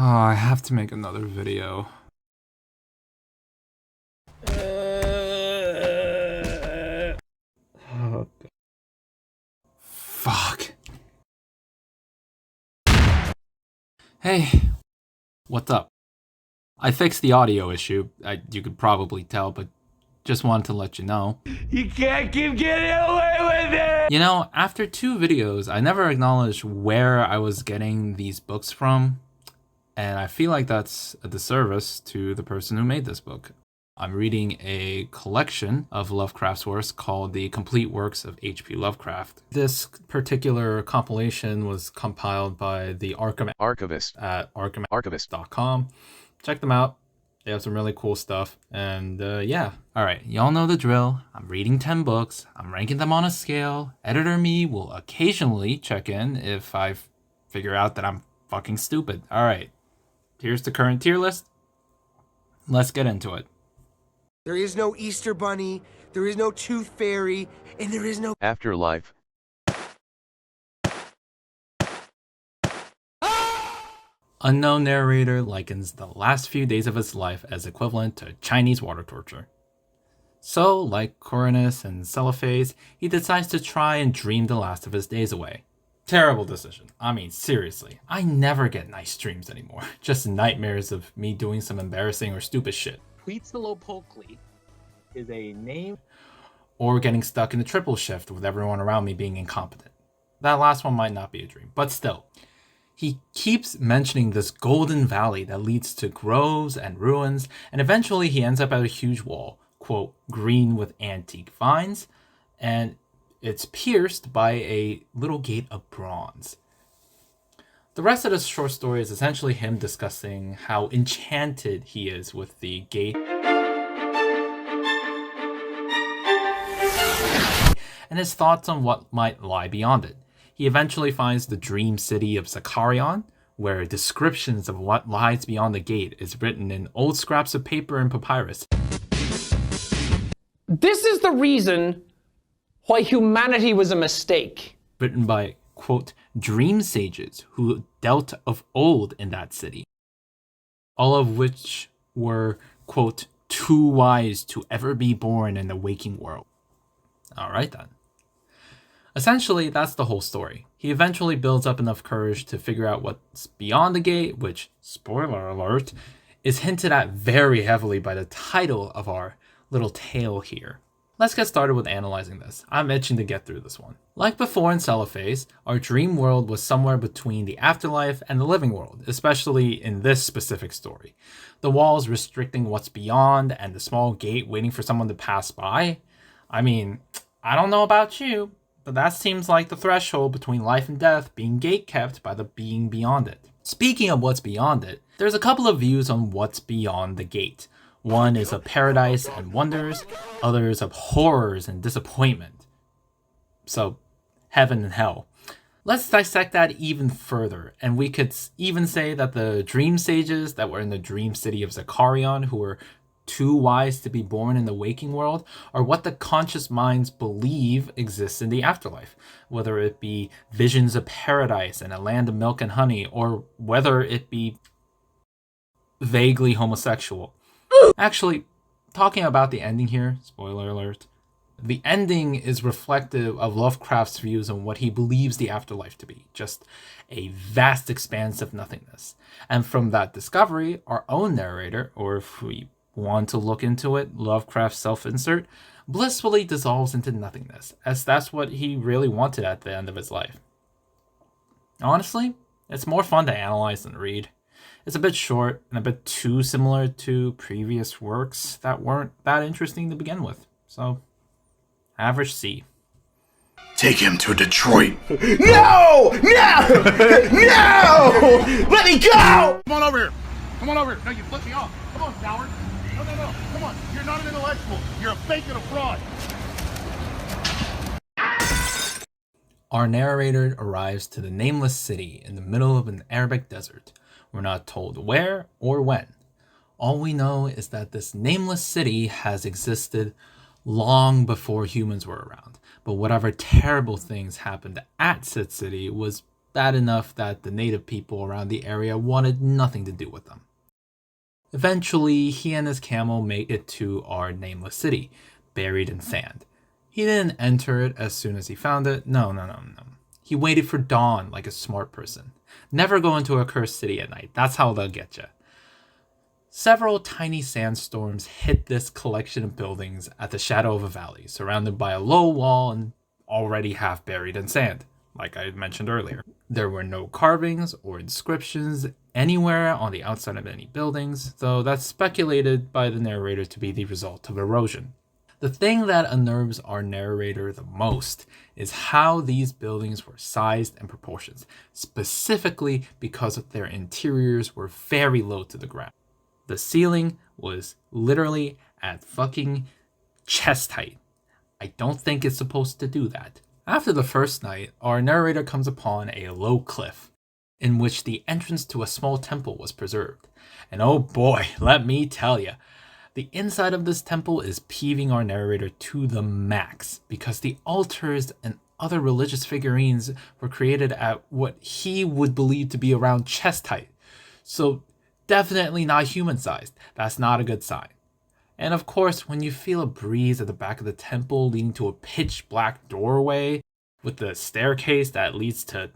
I have to make another video. Oh, God. Fuck. Hey, what's up? I fixed the audio issue. You could probably tell, but just wanted to let you know. You can't keep getting away with it! You know, after 2 videos, I never acknowledged where I was getting these books from, and I feel like that's a disservice to the person who made this book. I'm reading a collection of Lovecraft's works called The Complete Works of H.P. Lovecraft. This particular compilation was compiled by the Archivist at archivist.com. Check them out. They have some really cool stuff. And yeah. Alright, y'all know the drill. I'm reading 10 books. I'm ranking them on a scale. Editor me will occasionally check in if I figure out that I'm fucking stupid. Alright, here's the current tier list. Let's get into it. There is no Easter Bunny, there is no Tooth Fairy, and there is no Afterlife. Unknown narrator likens the last few days of his life as equivalent to Chinese water torture. So, like Coronus and Cellophase, he decides to try and dream the last of his days away. Terrible decision. I mean, seriously, I never get nice dreams anymore. Just nightmares of me doing some embarrassing or stupid shit. Huitzilopochtli is a name. Or getting stuck in the triple shift with everyone around me being incompetent. That last one might not be a dream, but still. He keeps mentioning this golden valley that leads to groves and ruins, and eventually he ends up at a huge wall, quote, green with antique vines, and it's pierced by a little gate of bronze. The rest of the short story is essentially him discussing how enchanted he is with the gate and his thoughts on what might lie beyond it. He eventually finds the dream city of Zakarion, where descriptions of what lies beyond the gate is written in old scraps of paper and papyrus. This is the reason why humanity was a mistake. Written by, quote, dream sages who dealt of old in that city. All of which were, quote, too wise to ever be born in the waking world. Alright then. Essentially, that's the whole story. He eventually builds up enough courage to figure out what's beyond the gate, which, spoiler alert, is hinted at very heavily by the title of our little tale here. Let's get started with analyzing this. I'm itching to get through this one. Like before in Cellophase, our dream world was somewhere between the afterlife and the living world, especially in this specific story. The walls restricting what's beyond and the small gate waiting for someone to pass by. I mean, I don't know about you, but that seems like the threshold between life and death being gatekept by the being beyond it. Speaking of what's beyond it, there's a couple of views on what's beyond the gate. One is of paradise and wonders, others of horrors and disappointment. So, heaven and hell. Let's dissect that even further, and we could even say that the dream sages that were in the dream city of Zakarion, who were too wise to be born in the waking world, are what the conscious minds believe exists in the afterlife, whether it be visions of paradise and a land of milk and honey, or whether it be vaguely homosexual. Actually, talking about the ending here, spoiler alert, the ending is reflective of Lovecraft's views on what he believes the afterlife to be, just a vast expanse of nothingness. And from that discovery, our own narrator, or if we want to look into it, Lovecraft's self-insert, blissfully dissolves into nothingness, as that's what he really wanted at the end of his life. Honestly, it's more fun to analyze than read. It's a bit short and a bit too similar to previous works that weren't that interesting to begin with, so average C. Take him to Detroit. No! No! No! Let me go! Come on over here. Come on over here. No, you flip me off. Come on, coward. No. Come on. You're not an intellectual. You're a fake and a fraud. Our narrator arrives to the Nameless City in the middle of an Arabic desert. We're not told where or when. All we know is that this nameless city has existed long before humans were around, but whatever terrible things happened at said city was bad enough that the native people around the area wanted nothing to do with them. Eventually, he and his camel made it to our Nameless City, buried in sand. He didn't enter it as soon as he found it. No. He waited for dawn like a smart person. Never go into a cursed city at night. That's how they'll get you. Several tiny sandstorms hit this collection of buildings at the shadow of a valley, surrounded by a low wall and already half buried in sand, like I mentioned earlier. There were no carvings or inscriptions anywhere on the outside of any buildings, though that's speculated by the narrator to be the result of erosion. The thing that unnerves our narrator the most is how these buildings were sized and proportions, specifically because their interiors were very low to the ground. The ceiling was literally at fucking chest height. I don't think it's supposed to do that. After the first night, our narrator comes upon a low cliff in which the entrance to a small temple was preserved. And oh boy, let me tell you, the inside of this temple is peeving our narrator to the max because the altars and other religious figurines were created at what he would believe to be around chest height. So definitely not human-sized. That's not a good sign. And of course, when you feel a breeze at the back of the temple leading to a pitch black doorway with the staircase that leads to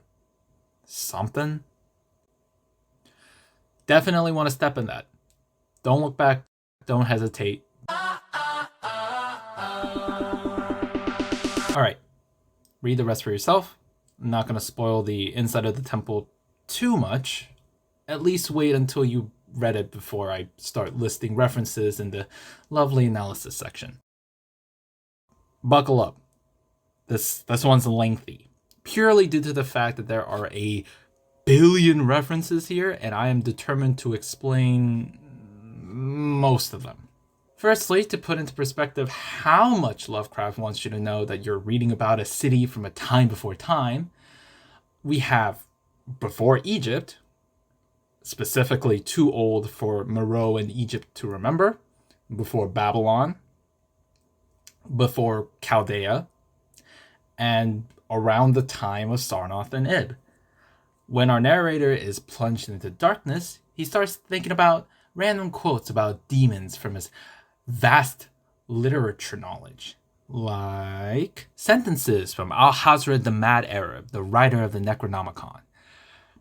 something, definitely want to step in that. Don't look back. Don't hesitate. Alright, read the rest for yourself. I'm not going to spoil the inside of the temple too much. At least wait until you read it before I start listing references in the lovely analysis section. Buckle up. This one's lengthy, purely due to the fact that there are a billion references here, and I am determined to explain most of them. Firstly, to put into perspective how much Lovecraft wants you to know that you're reading about a city from a time before time, we have before Egypt, specifically too old for Moreau and Egypt to remember, before Babylon, before Chaldea, and around the time of Sarnath and Ib. When our narrator is plunged into darkness, he starts thinking about random quotes about demons from his vast literature knowledge, like sentences from Al-Hazred the Mad Arab, the writer of the Necronomicon,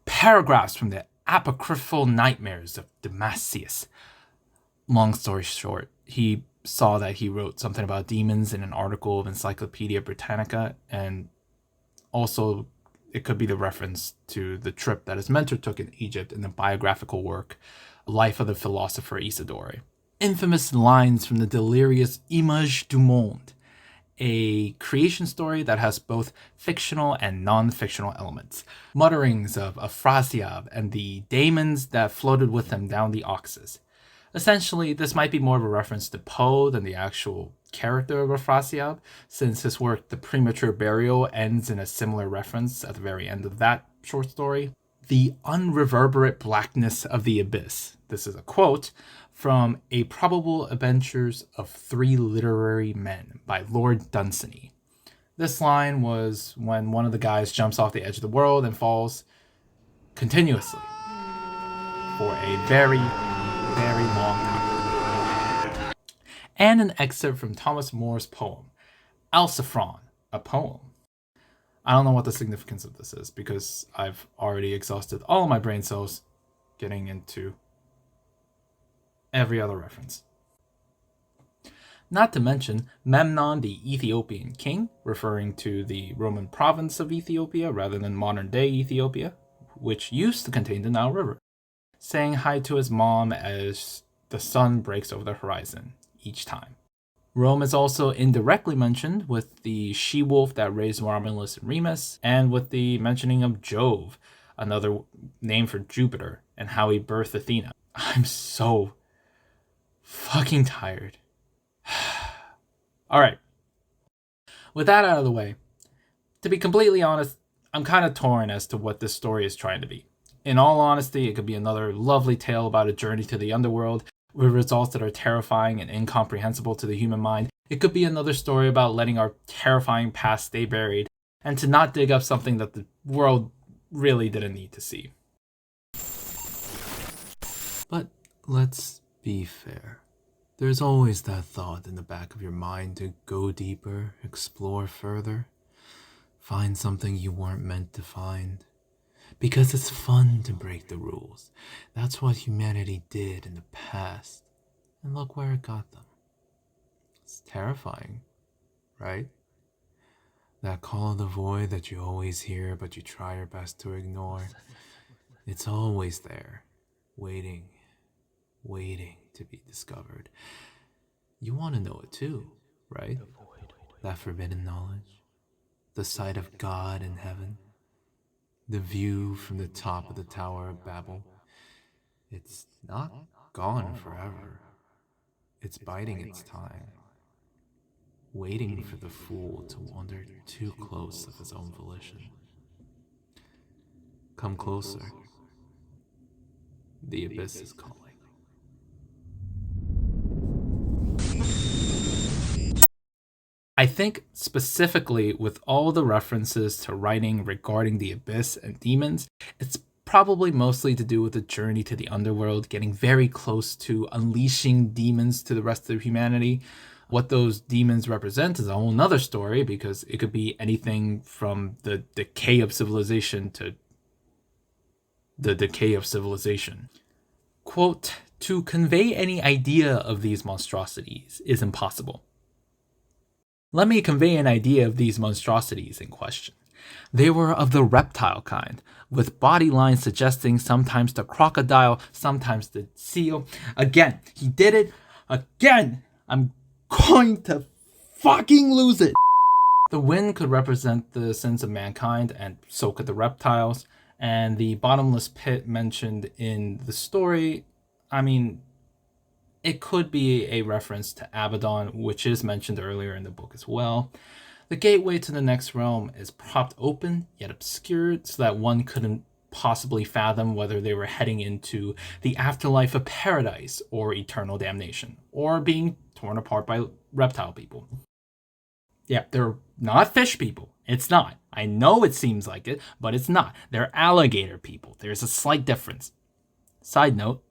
paragraphs from the apocryphal nightmares of Damascus. Long story short, he saw that he wrote something about demons in an article of Encyclopedia Britannica, and also it could be the reference to the trip that his mentor took in Egypt in the biographical work Life of the Philosopher Isidore. Infamous lines from the delirious Image du Monde, a creation story that has both fictional and non-fictional elements. Mutterings of Afrasiab and the daemons that floated with him down the Oxus. Essentially, this might be more of a reference to Poe than the actual character of Afrasiab, since his work The Premature Burial ends in a similar reference at the very end of that short story. The unreverberate blackness of the abyss. This is a quote from A Probable Adventures of Three Literary Men by Lord Dunsany. This line was when one of the guys jumps off the edge of the world and falls continuously for a very, very long time. And an excerpt from Thomas More's poem, Alciphron, a poem. I don't know what the significance of this is because I've already exhausted all of my brain cells getting into every other reference. Not to mention Memnon, the Ethiopian king, referring to the Roman province of Ethiopia rather than modern-day Ethiopia, which used to contain the Nile River, saying hi to his mom as the sun breaks over the horizon each time. Rome is also indirectly mentioned with the she-wolf that raised Romulus and Remus, and with the mentioning of Jove, another name for Jupiter, and how he birthed Athena. I'm so fucking tired. Alright. With that out of the way, to be completely honest, I'm kind of torn as to what this story is trying to be. In all honesty, it could be another lovely tale about a journey to the underworld, with results that are terrifying and incomprehensible to the human mind. It could be another story about letting our terrifying past stay buried, and to not dig up something that the world really didn't need to see. But let's be fair. There's always that thought in the back of your mind to go deeper, explore further, find something you weren't meant to find. Because it's fun to break the rules. That's what humanity did in the past. And look where it got them. It's terrifying, right? That call of the void that you always hear but you try your best to ignore. It's always there, waiting to be discovered. You want to know it too, right? That forbidden knowledge. The sight of God in heaven. The view from the top of the Tower of Babel. It's not gone forever. It's biding its time. Waiting for the fool to wander too close of his own volition. Come closer. The abyss is calling. I think specifically with all the references to writing regarding the abyss and demons, it's probably mostly to do with the journey to the underworld, getting very close to unleashing demons to the rest of humanity. What those demons represent is a whole nother story, because it could be anything from the decay of civilization to the decay of civilization. Quote, to convey any idea of these monstrosities is impossible. Let me convey an idea of these monstrosities in question. They were of the reptile kind, with body lines suggesting sometimes the crocodile, sometimes the seal. Again, he did it again. I'm going to fucking lose it. The wind could represent the sins of mankind, and so could the reptiles. And the bottomless pit mentioned in the story, I mean, it could be a reference to Abaddon, which is mentioned earlier in the book as well. The gateway to the next realm is propped open, yet obscured, so that one couldn't possibly fathom whether they were heading into the afterlife of paradise or eternal damnation, or being torn apart by reptile people. Yeah, they're not fish people. It's not. I know it seems like it, but it's not. They're alligator people. There's a slight difference. Side note,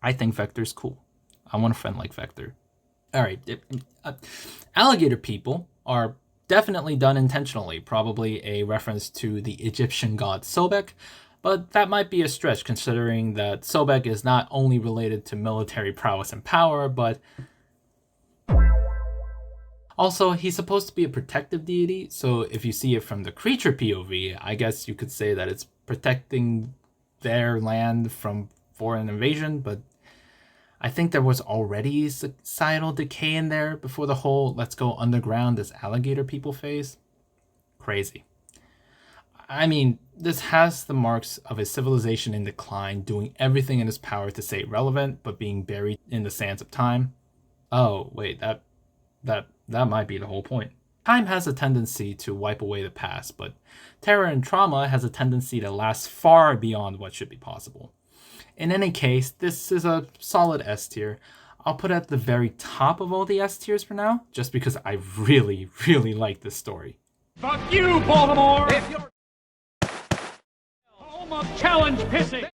I think Vector's cool. I want a friend like Vector. Alright, alligator people are definitely done intentionally, probably a reference to the Egyptian god Sobek, but that might be a stretch considering that Sobek is not only related to military prowess and power, but also he's supposed to be a protective deity, so if you see it from the creature POV, I guess you could say that it's protecting their land from foreign invasion, but I think there was already societal decay in there before the whole let's go underground as alligator people phase. Crazy. I mean, this has the marks of a civilization in decline, doing everything in its power to stay relevant, but being buried in the sands of time. Oh, wait, that might be the whole point. Time has a tendency to wipe away the past, but terror and trauma has a tendency to last far beyond what should be possible. In any case, this is a solid S tier. I'll put it at the very top of all the S tiers for now, just because I really, really like this story. Fuck you, Baltimore! If you're home of challenge pissing.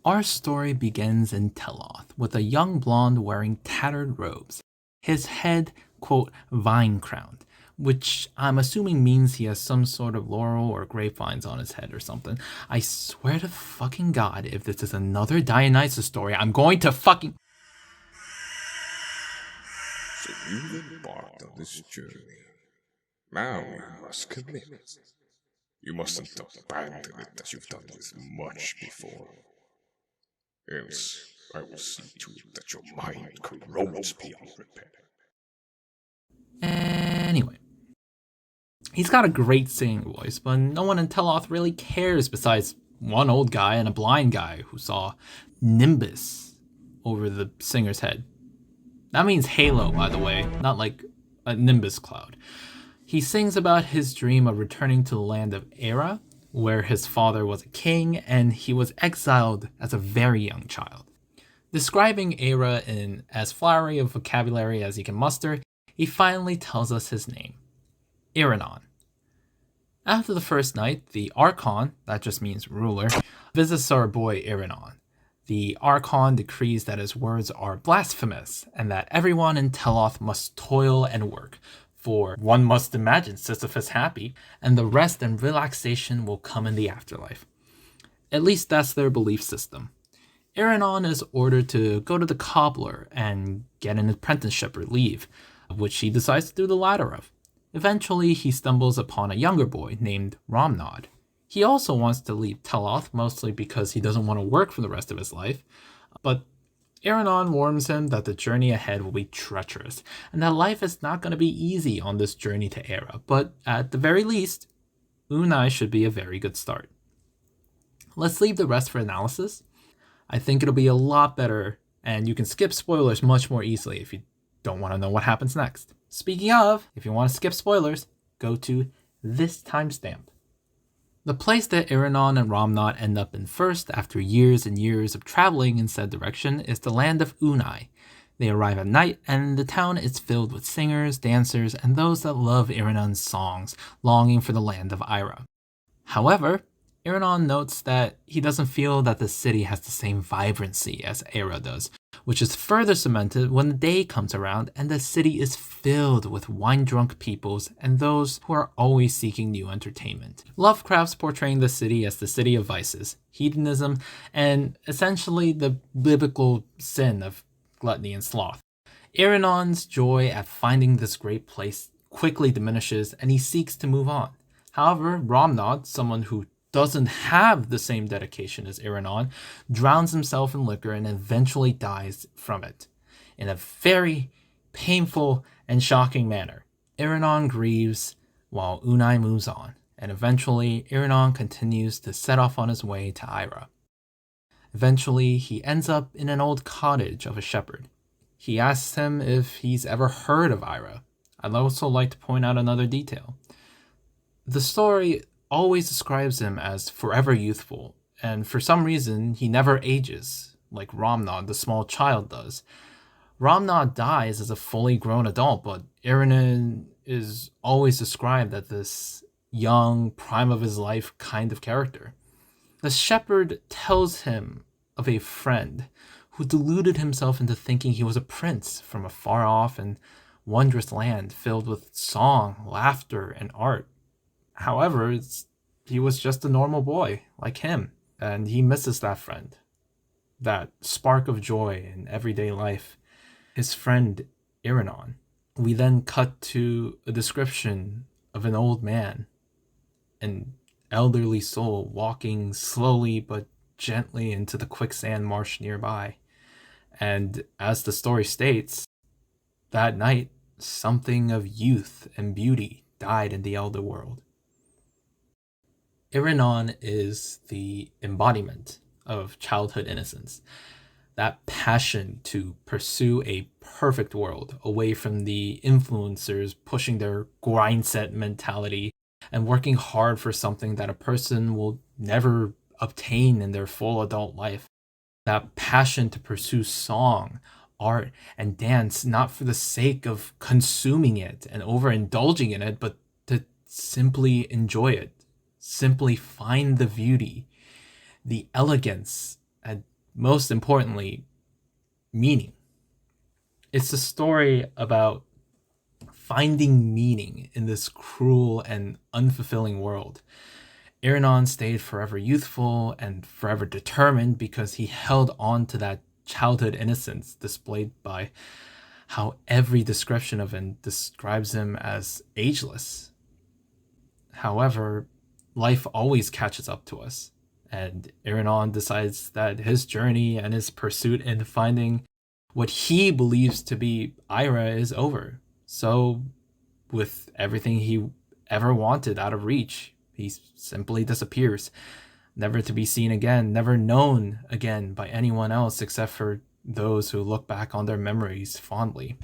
Our story begins in Teloth with a young blonde wearing tattered robes. His head, quote, vine-crowned, which I'm assuming means he has some sort of laurel or grapevines on his head or something. I swear to fucking God, if this is another Dionysus story, I'm going to fucking... So you've embarked on this journey. Now you must commit. You mustn't abandon it as you've done with much before. Else, I will see to it that your mind corrodes beyond repair. Anyway. He's got a great singing voice, but no one in Teloth really cares besides one old guy and a blind guy who saw Nimbus over the singer's head. That means halo, by the way, not like a Nimbus cloud. He sings about his dream of returning to the land of Era, where his father was a king and he was exiled as a very young child. Describing Era in as flowery a vocabulary as he can muster, he finally tells us his name. Iranon. After the first night, the Archon, that just means ruler, visits our boy Iranon. The Archon decrees that his words are blasphemous and that everyone in Teloth must toil and work, for one must imagine Sisyphus happy, and the rest and relaxation will come in the afterlife. At least that's their belief system. Iranon is ordered to go to the cobbler and get an apprenticeship or leave, which he decides to do the latter of. Eventually, he stumbles upon a younger boy named Romnod. He also wants to leave Teloth, mostly because he doesn't want to work for the rest of his life, but Iranon warns him that the journey ahead will be treacherous, and that life is not going to be easy on this journey to Era, but at the very least, Unai should be a very good start. Let's leave the rest for analysis. I think it'll be a lot better, and you can skip spoilers much more easily if you don't want to know what happens next. Speaking of, if you want to skip spoilers, go to this timestamp. The place that Iranon and Romnod end up in first after years and years of traveling in said direction is the land of Unai. They arrive at night, and the town is filled with singers, dancers, and those that love Iranon's songs, longing for the land of Ira. However, Iranon notes that he doesn't feel that the city has the same vibrancy as Era does, which is further cemented when the day comes around and the city is filled with wine-drunk peoples and those who are always seeking new entertainment. Lovecraft's portraying the city as the city of vices, hedonism, and essentially the biblical sin of gluttony and sloth. Iranon's joy at finding this great place quickly diminishes and he seeks to move on. However, Romnod, someone who doesn't have the same dedication as Iranon, drowns himself in liquor and eventually dies from it, in a very painful and shocking manner. Iranon grieves while Unai moves on, and eventually Iranon continues to set off on his way to Ira. Eventually, he ends up in an old cottage of a shepherd. He asks him if he's ever heard of Ira. I'd also like to point out another detail. The story always describes him as forever youthful, and for some reason he never ages, like Romnod, the small child, does. Romnod dies as a fully grown adult, but Iranon is always described as this young, prime of his life kind of character. The shepherd tells him of a friend who deluded himself into thinking he was a prince from a far off and wondrous land filled with song, laughter, and art. However, he was just a normal boy, like him, and he misses that friend, that spark of joy in everyday life, his friend Iranon. We then cut to a description of an old man, an elderly soul walking slowly but gently into the quicksand marsh nearby. And as the story states, that night, something of youth and beauty died in the elder world. Iranon is the embodiment of childhood innocence, that passion to pursue a perfect world away from the influencers pushing their grindset mentality and working hard for something that a person will never obtain in their full adult life. That passion to pursue song, art, and dance, not for the sake of consuming it and overindulging in it, but to simply enjoy it. Simply find the beauty, the elegance, and most importantly, meaning. It's a story about finding meaning in this cruel and unfulfilling world. Iranon stayed forever youthful and forever determined because he held on to that childhood innocence displayed by how every description of him describes him as ageless. However, life always catches up to us, and Iranon decides that his journey and his pursuit in finding what he believes to be Ira is over. So, with everything he ever wanted out of reach, he simply disappears, never to be seen again, never known again by anyone else except for those who look back on their memories fondly.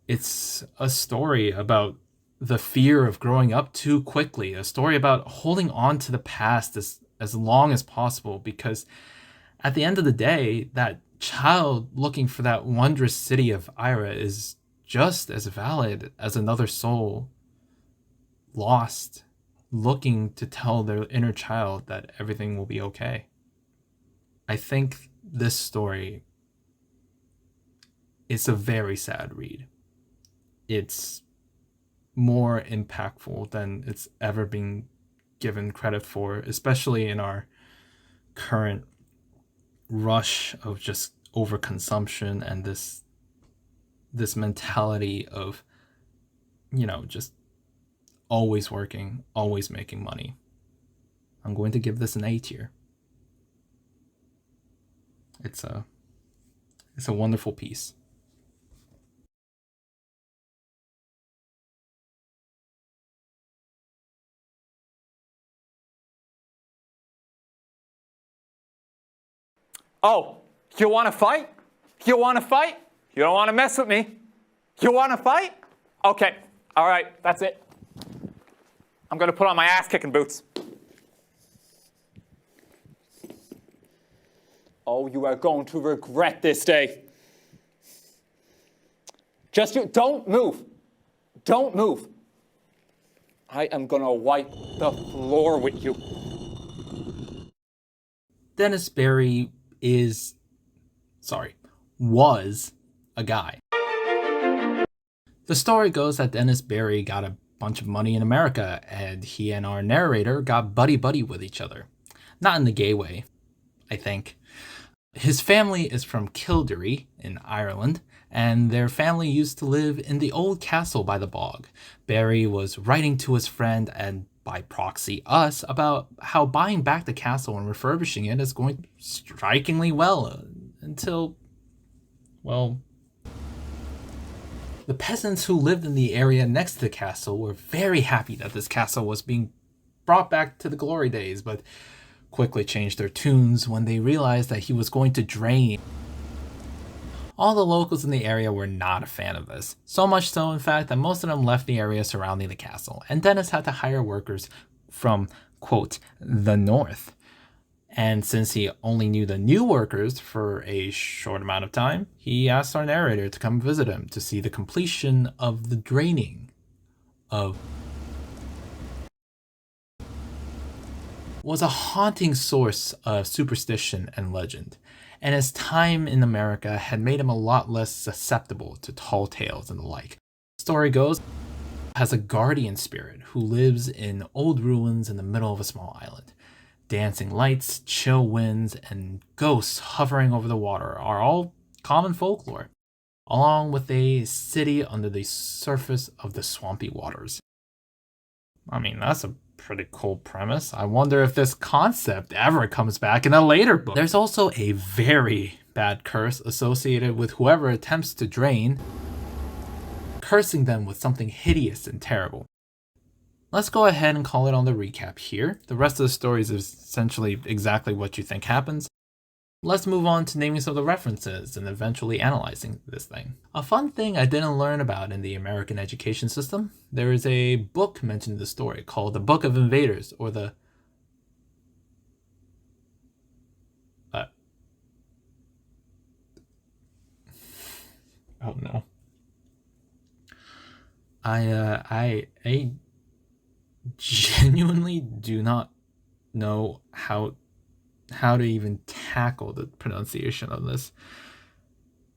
It's a story about the fear of growing up too quickly, a story about holding on to the past as long as possible, because at the end of the day, that child looking for that wondrous city of Ira is just as valid as another soul lost, looking to tell their inner child that everything will be okay. I think this story is a very sad read. It's more impactful than it's ever been given credit for, especially in our current rush of just overconsumption and this mentality of, just always working, always making money. I'm going to give this an A tier. It's a wonderful piece. Oh, you want to fight? You want to fight? You don't want to mess with me? You want to fight? Okay, all right, that's it. I'm going to put on my ass-kicking boots. Oh, you are going to regret this day. Don't move. Don't move. I am going to wipe the floor with you. Dennis Barry was a guy. The story goes that Dennis Barry got a bunch of money in America, and he and our narrator got buddy-buddy with each other. Not in the gay way, I think. His family is from Kildare in Ireland, and their family used to live in the old castle by the bog. Barry was writing to his friend, and by proxy us, about how buying back the castle and refurbishing it is going strikingly well, until, well, the peasants who lived in the area next to the castle were very happy that this castle was being brought back to the glory days, but quickly changed their tunes when they realized that he was going to drain. All the locals in the area were not a fan of this, so much so in fact that most of them left the area surrounding the castle, and Dennis had to hire workers from, quote, the north. And since he only knew the new workers for a short amount of time, he asked our narrator to come visit him to see the completion of the draining of was a haunting source of superstition and legend, and his time in America had made him a lot less susceptible to tall tales and the like. The story goes, has a guardian spirit who lives in old ruins in the middle of a small island. Dancing lights, chill winds, and ghosts hovering over the water are all common folklore, along with a city under the surface of the swampy waters. I mean, that's a pretty cool premise. I wonder if this concept ever comes back in a later book. There's also a very bad curse associated with whoever attempts to drain, cursing them with something hideous and terrible. Let's go ahead and call it on the recap here. The rest of the story is essentially exactly what you think happens. Let's move on to naming some of the references and eventually analyzing this thing. A fun thing I didn't learn about in the American education system, there is a book mentioned in the story called The Book of Invaders, or the... Oh no. I genuinely do not know how to even tackle the pronunciation of this.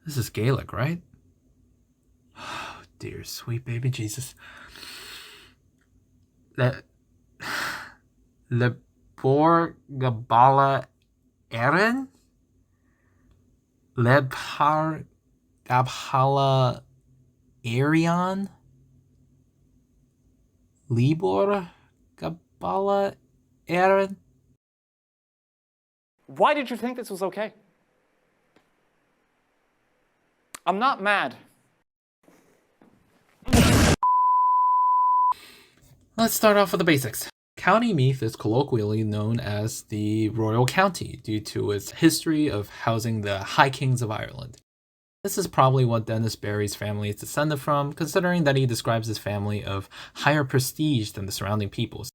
This is Gaelic, right? Oh, dear sweet baby Jesus. Le Bor Gabala Aaron? Lebhar Gabhala Arion? Libor Gabala Aaron? Why did you think this was okay? I'm not mad. Let's start off with the basics. County Meath is colloquially known as the Royal County due to its history of housing the High Kings of Ireland. This is probably what Dennis Barry's family is descended from, considering that he describes his family of higher prestige than the surrounding peoples.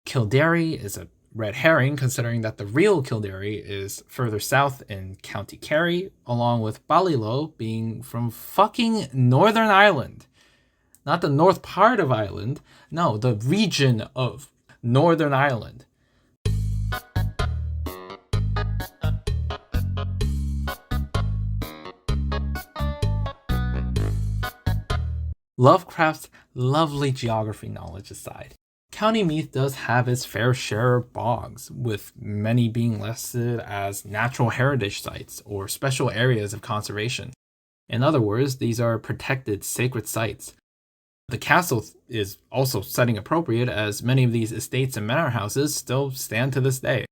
Kildare is a red herring, considering that the real Kildare is further south in County Kerry, along with Ballylough being from fucking Northern Ireland. Not the north part of Ireland. No, the region of Northern Ireland. Lovecraft's lovely geography knowledge aside, County Meath does have its fair share of bogs, with many being listed as natural heritage sites or special areas of conservation. In other words, these are protected sacred sites. The castle is also setting appropriate, as many of these estates and manor houses still stand to this day.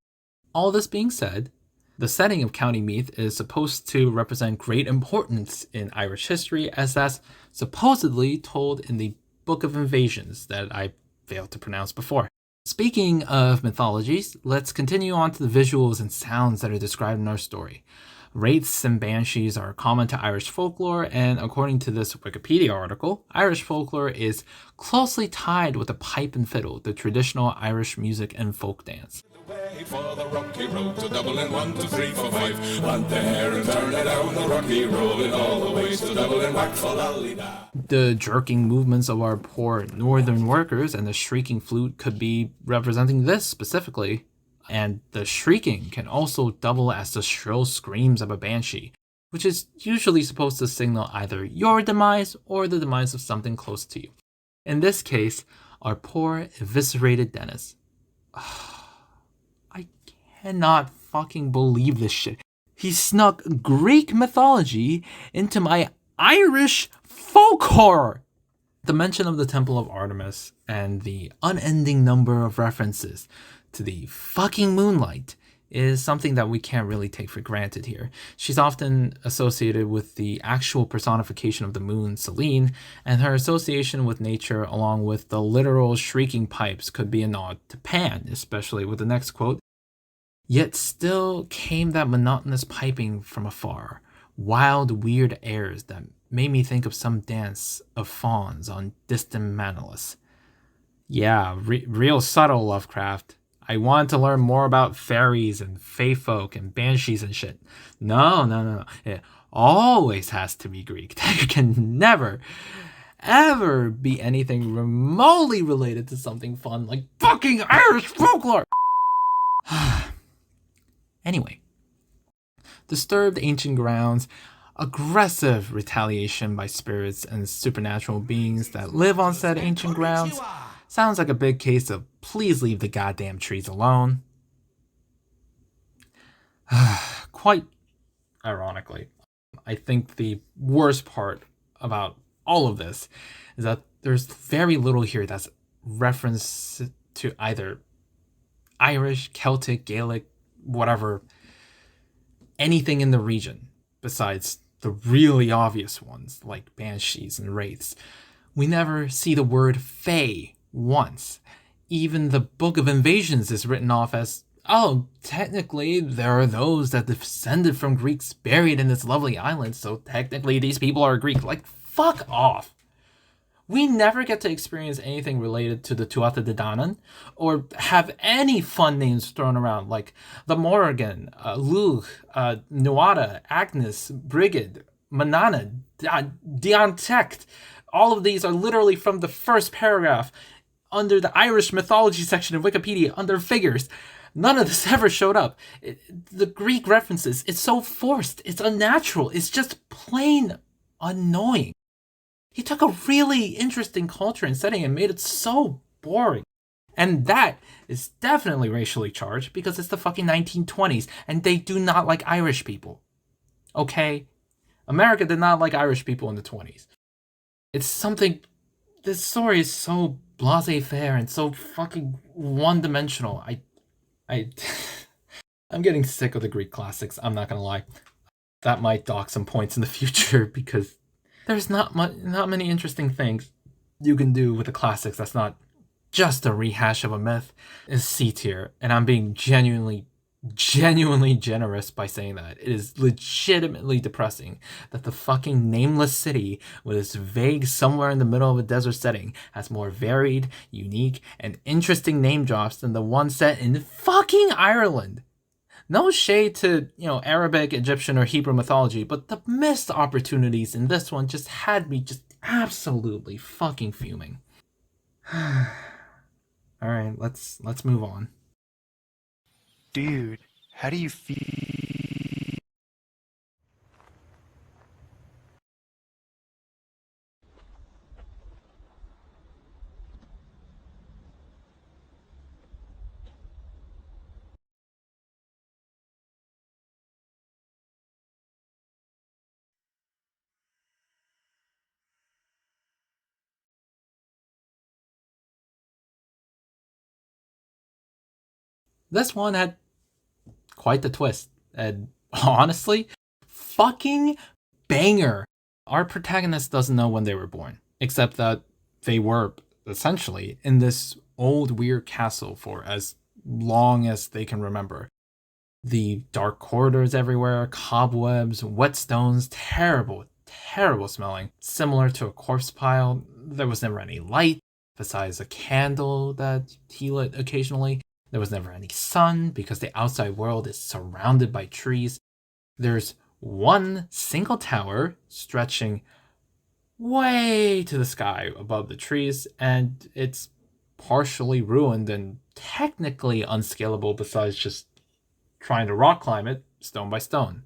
All this being said, the setting of County Meath is supposed to represent great importance in Irish history, as that's supposedly told in the Book of Invasions that I failed to pronounce before. Speaking of mythologies, let's continue on to the visuals and sounds that are described in our story. Wraiths and banshees are common to Irish folklore, and according to this Wikipedia article, Irish folklore is closely tied with the pipe and fiddle, the traditional Irish music and folk dance. For the rocky road to Dublin, 1, 2, 3, 4, 5. Plant the hair and turn it down the rocky road, and all the ways to Dublin, whack for lally-da. The jerking movements of our poor northern workers and the shrieking flute could be representing this specifically. And the shrieking can also double as the shrill screams of a banshee, which is usually supposed to signal either your demise or the demise of something close to you. In this case, our poor eviscerated Dennis. I cannot fucking believe this shit. He snuck Greek mythology into my Irish folk horror. The mention of the Temple of Artemis and the unending number of references to the fucking moonlight is something that we can't really take for granted here. She's often associated with the actual personification of the moon, Selene, and her association with nature along with the literal shrieking pipes could be a nod to Pan, especially with the next quote. Yet still came that monotonous piping from afar, wild, weird airs that made me think of some dance of fauns on distant Manalus. Yeah, real subtle, Lovecraft. I want to learn more about fairies and fae folk and banshees and shit. No. It always has to be Greek. There can never, ever be anything remotely related to something fun like fucking Irish folklore. Anyway, disturbed ancient grounds, aggressive retaliation by spirits and supernatural beings that live on said ancient grounds. Sounds like a big case of please leave the goddamn trees alone. Quite ironically, I think the worst part about all of this is that there's very little here that's reference to either Irish, Celtic, Gaelic, whatever, anything in the region besides the really obvious ones like banshees and wraiths. We never see the word fae once. Even the Book of Invasions is written off as, oh, technically there are those that descended from Greeks buried in this lovely island, so technically these people are Greek. Like, fuck off. We never get to experience anything related to the Tuatha De Danann, or have any fun names thrown around like the Morrigan, Lugh, Nuada, Agnes, Brigid, Manana, Diontecht. All of these are literally from the first paragraph under the Irish mythology section of Wikipedia under figures. None of this ever showed up. The Greek references, it's so forced, it's unnatural, it's just plain annoying. He took a really interesting culture and setting and made it so boring. And that is definitely racially charged because it's the fucking 1920s and they do not like Irish people. Okay? America did not like Irish people in the 20s. It's something... This story is so laissez-faire and so fucking one-dimensional. I'm getting sick of the Greek classics, I'm not gonna lie. That might dock some points in the future because there's not many interesting things you can do with the classics that's not just a rehash of a myth. Is C tier, and I'm being genuinely generous by saying that. It is legitimately depressing that the fucking Nameless City, with its vague somewhere in the middle of a desert setting, has more varied, unique, and interesting name drops than the one set in fucking Ireland. No shade to, Arabic, Egyptian, or Hebrew mythology, but the missed opportunities in this one just had me just absolutely fucking fuming. Alright, let's move on. Dude, how do you feel? This one had quite the twist, and honestly, fucking banger. Our protagonist doesn't know when they were born, except that they were essentially in this old weird castle for as long as they can remember. The dark corridors everywhere, cobwebs, whetstones, terrible, terrible smelling, similar to a corpse pile. There was never any light besides a candle that he lit occasionally. There was never any sun because the outside world is surrounded by trees. There's one single tower stretching way to the sky above the trees, and it's partially ruined and technically unscalable besides just trying to rock climb it stone by stone.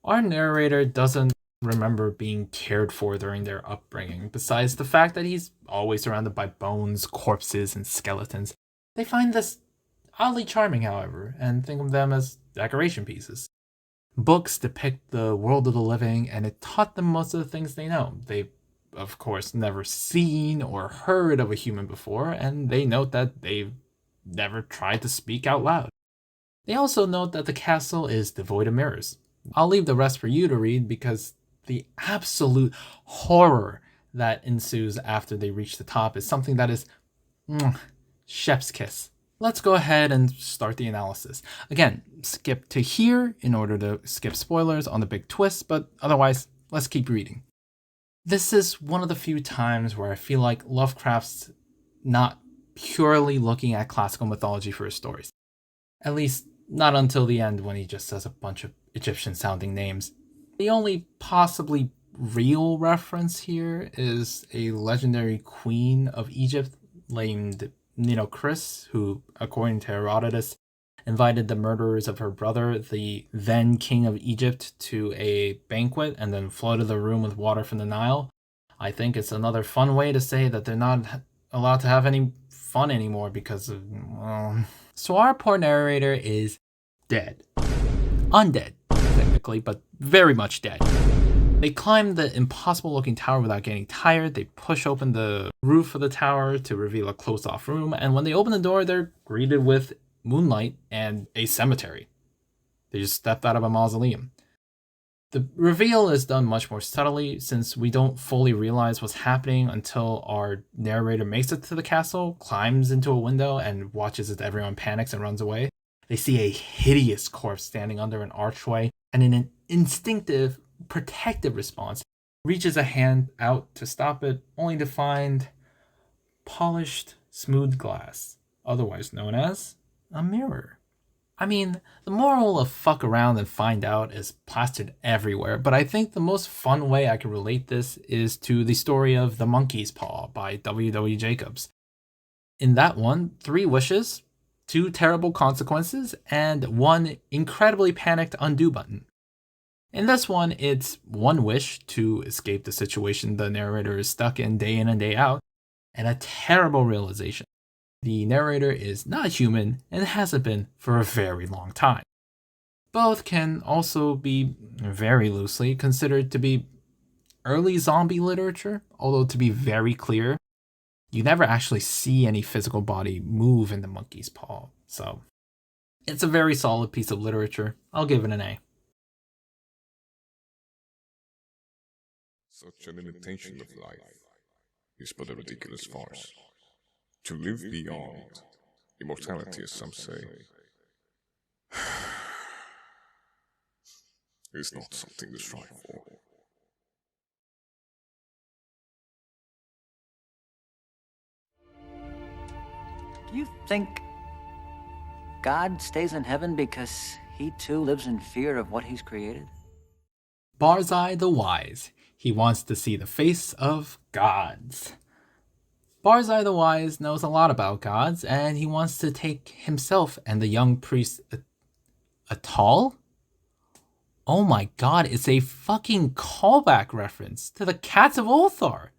Our narrator doesn't remember being cared for during their upbringing, besides the fact that he's always surrounded by bones, corpses, and skeletons. They find this oddly charming, however, and think of them as decoration pieces. Books depict the world of the living, and it taught them most of the things they know. They've, of course, never seen or heard of a human before, and they note that they've never tried to speak out loud. They also note that the castle is devoid of mirrors. I'll leave the rest for you to read because the absolute horror that ensues after they reach the top is something that is chef's kiss. Let's go ahead and start the analysis. Again, skip to here in order to skip spoilers on the big twist, but otherwise, let's keep reading. This is one of the few times where I feel like Lovecraft's not purely looking at classical mythology for his stories. At least, not until the end when he just says a bunch of Egyptian-sounding names. The only possibly real reference here is a legendary queen of Egypt named Chris, who, according to Herodotus, invited the murderers of her brother, the then king of Egypt, to a banquet and then flooded the room with water from the Nile. I think it's another fun way to say that they're not allowed to have any fun anymore because of, So our poor narrator is dead. Undead, technically, but very much dead. They climb the impossible-looking tower without getting tired. They push open the roof of the tower to reveal a closed-off room, and when they open the door, they're greeted with moonlight and a cemetery. They just stepped out of a mausoleum. The reveal is done much more subtly, since we don't fully realize what's happening until our narrator makes it to the castle, climbs into a window, and watches as everyone panics and runs away. They see a hideous corpse standing under an archway, and in an instinctive, protective response, reaches a hand out to stop it, only to find polished, smooth glass, otherwise known as a mirror. I mean, the moral of fuck around and find out is plastered everywhere, but I think the most fun way I can relate this is to the story of The Monkey's Paw by W.W. Jacobs. In that one, 3 wishes, 2 terrible consequences, and 1 incredibly panicked undo button. In this one, it's 1 wish to escape the situation the narrator is stuck in and day out, and a terrible realization. The narrator is not human and hasn't been for a very long time. Both can also be, very loosely, considered to be early zombie literature, although to be very clear, you never actually see any physical body move in The Monkey's Paw, so it's a very solid piece of literature. I'll give it an A. Such an imitation of life is but a ridiculous farce. To live beyond immortality, as some say, is not something to strive for. Do you think God stays in heaven because he too lives in fear of what he's created? Barzai the Wise. He wants to see the face of gods. Barzai the Wise knows a lot about gods, and he wants to take himself and the young priest Atal? Oh my god, it's a fucking callback reference to the Cats of Ulthar.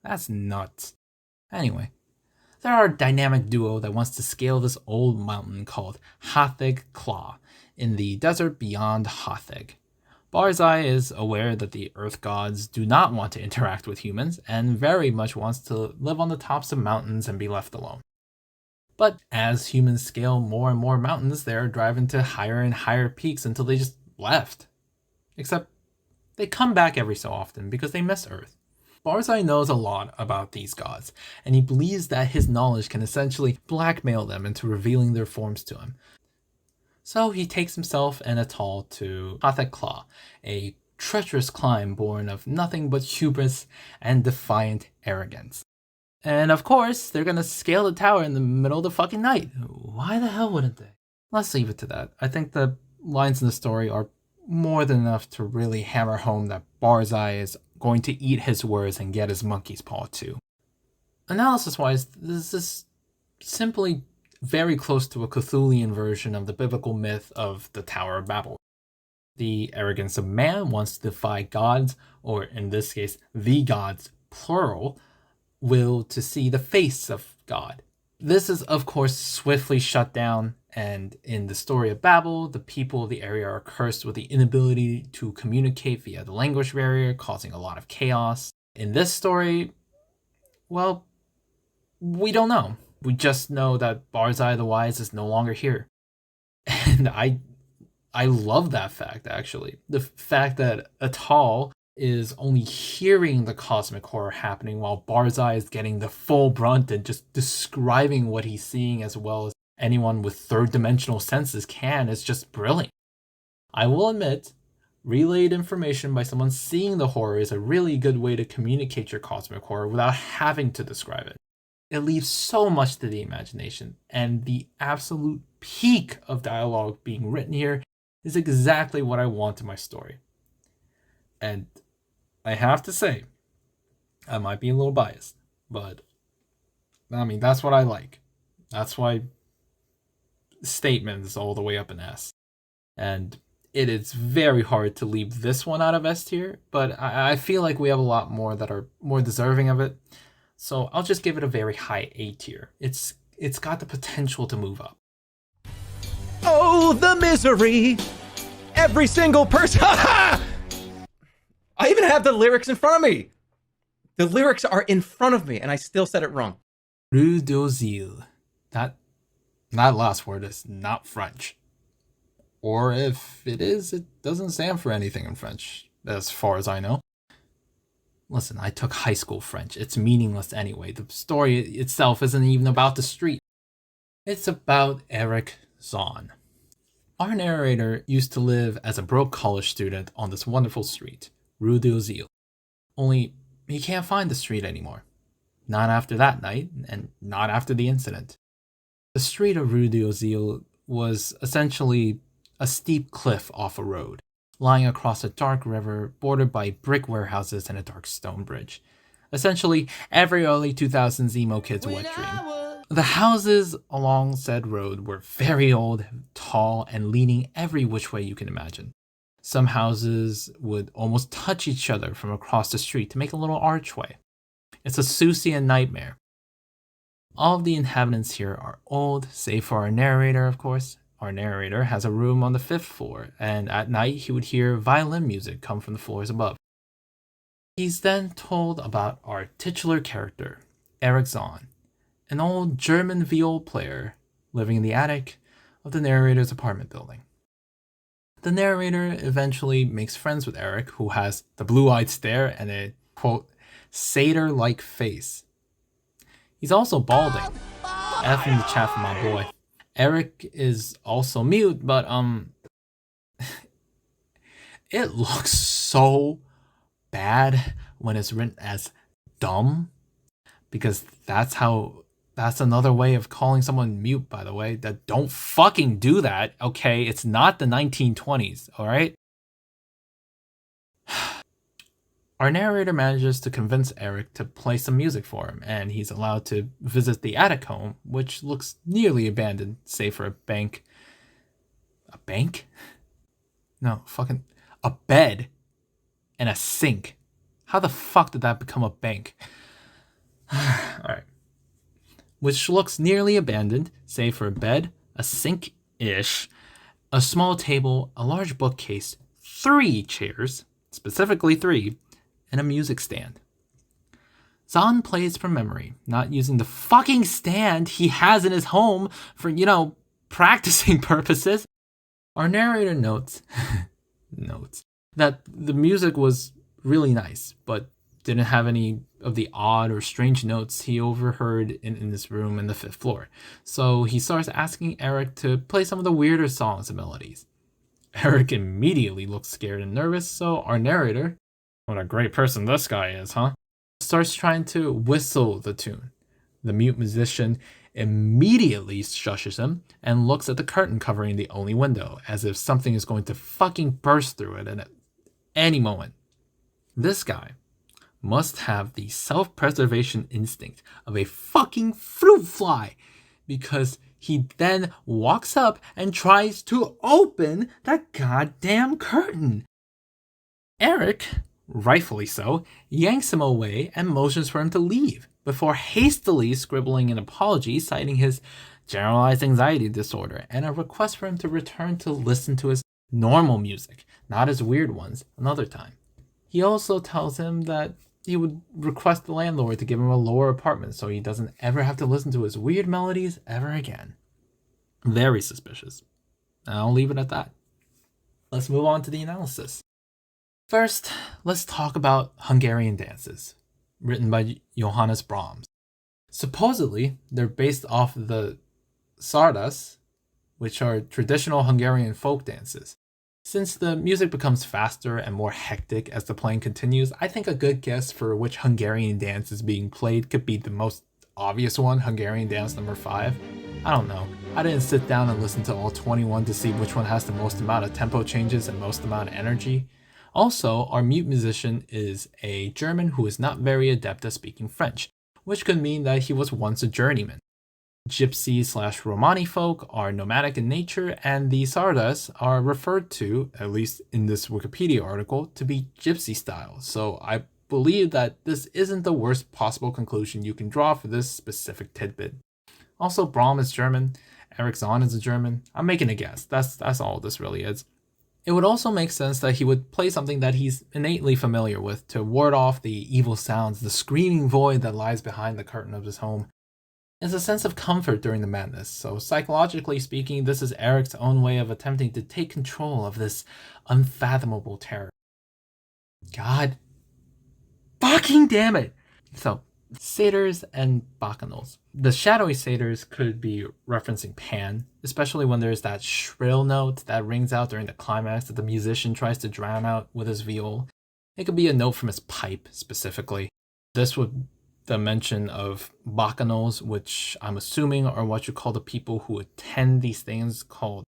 That's nuts. Anyway, there are a dynamic duo that wants to scale this old mountain called Hatheg Claw in the desert beyond Hatheg. Barzai is aware that the earth gods do not want to interact with humans and very much wants to live on the tops of mountains and be left alone. But as humans scale more and more mountains, they're driving to higher and higher peaks until they just left. Except they come back every so often because they miss Earth. Barzai knows a lot about these gods, and he believes that his knowledge can essentially blackmail them into revealing their forms to him. So he takes himself and Atal to Hatheg Claw, a treacherous climb born of nothing but hubris and defiant arrogance. And of course, they're gonna scale the tower in the middle of the fucking night. Why the hell wouldn't they? Let's leave it to that. I think the lines in the story are more than enough to really hammer home that Barzai is going to eat his words and get his monkey's paw too. Analysis-wise, this is simply very close to a Cthulhian version of the biblical myth of the Tower of Babel. The arrogance of man wants to defy gods, or in this case, the gods, plural, will to see the face of God. This is, of course, swiftly shut down, and in the story of Babel, the people of the area are cursed with the inability to communicate via the language barrier, causing a lot of chaos. In this story, well, we don't know. We just know that Barzai the Wise is no longer here. And I love that fact, actually. The fact that Atal is only hearing the cosmic horror happening while Barzai is getting the full brunt and just describing what he's seeing as well as anyone with third dimensional senses can is just brilliant. I will admit, relayed information by someone seeing the horror is a really good way to communicate your cosmic horror without having to describe it. It leaves so much to the imagination, and the absolute peak of dialogue being written here is exactly what I want in my story. And I have to say, I might be a little biased, but I mean, that's what I like. That's why statement is all the way up in S. And it is very hard to leave this one out of S tier, but I feel like we have a lot more that are more deserving of it. So I'll just give it a very high A tier. It's got the potential to move up. Oh, the misery! Every single person... I even have the lyrics in front of me! The lyrics are in front of me, and I still said it wrong. Rue d'Ozil. That last word is not French. Or if it is, it doesn't stand for anything in French, as far as I know. Listen, I took high school French. It's meaningless anyway. The story itself isn't even about the street. It's about Erich Zann. Our narrator used to live as a broke college student on this wonderful street, Rue d'Ozil. Only he can't find the street anymore. Not after that night, and not after the incident. The street of Rue d'Ozil was essentially a steep cliff off a road, lying across a dark river bordered by brick warehouses and a dark stone bridge. Essentially, every early 2000s emo kid's wet dream. The houses along said road were very old, tall, and leaning every which way you can imagine. Some houses would almost touch each other from across the street to make a little archway. It's a Seussian nightmare. All of the inhabitants here are old, save for our narrator, of course. Our narrator has a room on the 5th floor, and at night he would hear violin music come from the floors above. He's then told about our titular character, Erich Zann, an old German viol player living in the attic of the narrator's apartment building. The narrator eventually makes friends with Erich, who has the blue-eyed stare and a, quote, satyr-like face. He's also balding. F in the chat for my boy. Erich is also mute, but it looks so bad when it's written as dumb, because that's another way of calling someone mute, by the way. That don't fucking do that, okay? It's not the 1920s, all right? Our narrator manages to convince Erich to play some music for him, and he's allowed to visit the attic home, which looks nearly abandoned, save for a bank. A bank? No, fucking... a bed and a sink. How the fuck did that become a bank? Alright. Which looks nearly abandoned, save for a bed, a sink-ish, a small table, a large bookcase, 3 chairs, specifically 3, and a music stand. Zann plays from memory, not using the fucking stand he has in his home for, practicing purposes. Our narrator notes that the music was really nice, but didn't have any of the odd or strange notes he overheard in this room in the 5th floor. So he starts asking Erich to play some of the weirder songs and melodies. Erich immediately looks scared and nervous, so our narrator, what a great person this guy is, huh? Starts trying to whistle the tune. The mute musician immediately shushes him and looks at the curtain covering the only window, as if something is going to fucking burst through it at any moment. This guy must have the self-preservation instinct of a fucking fruit fly, because he then walks up and tries to open that goddamn curtain. Erich, rightfully so, yanks him away and motions for him to leave, before hastily scribbling an apology citing his generalized anxiety disorder and a request for him to return to listen to his normal music, not his weird ones, another time. He also tells him that he would request the landlord to give him a lower apartment so he doesn't ever have to listen to his weird melodies ever again. Very suspicious. And I'll leave it at that. Let's move on to the analysis. First, let's talk about Hungarian dances, written by Johannes Brahms. Supposedly, they're based off the Czardas, which are traditional Hungarian folk dances. Since the music becomes faster and more hectic as the playing continues, I think a good guess for which Hungarian dance is being played could be the most obvious one, Hungarian dance number 5. I don't know. I didn't sit down and listen to all 21 to see which one has the most amount of tempo changes and most amount of energy. Also, our mute musician is a German who is not very adept at speaking French, which could mean that he was once a journeyman. Gypsy/Romani folk are nomadic in nature, and the Czardas are referred to, at least in this Wikipedia article, to be gypsy style. So I believe that this isn't the worst possible conclusion you can draw for this specific tidbit. Also, Brahms is German, Erich Zann is a German. I'm making a guess. That's all this really is. It would also make sense that he would play something that he's innately familiar with to ward off the evil sounds, the screaming void that lies behind the curtain of his home. It's a sense of comfort during the madness, so psychologically speaking, this is Erich's own way of attempting to take control of this unfathomable terror. God fucking damn it! So, satyrs and bacchanals. The shadowy satyrs could be referencing Pan, especially when there's that shrill note that rings out during the climax that the musician tries to drown out with his viol. It could be a note from his pipe, specifically. This would the mention of bacchanals, which I'm assuming are what you call the people who attend these things called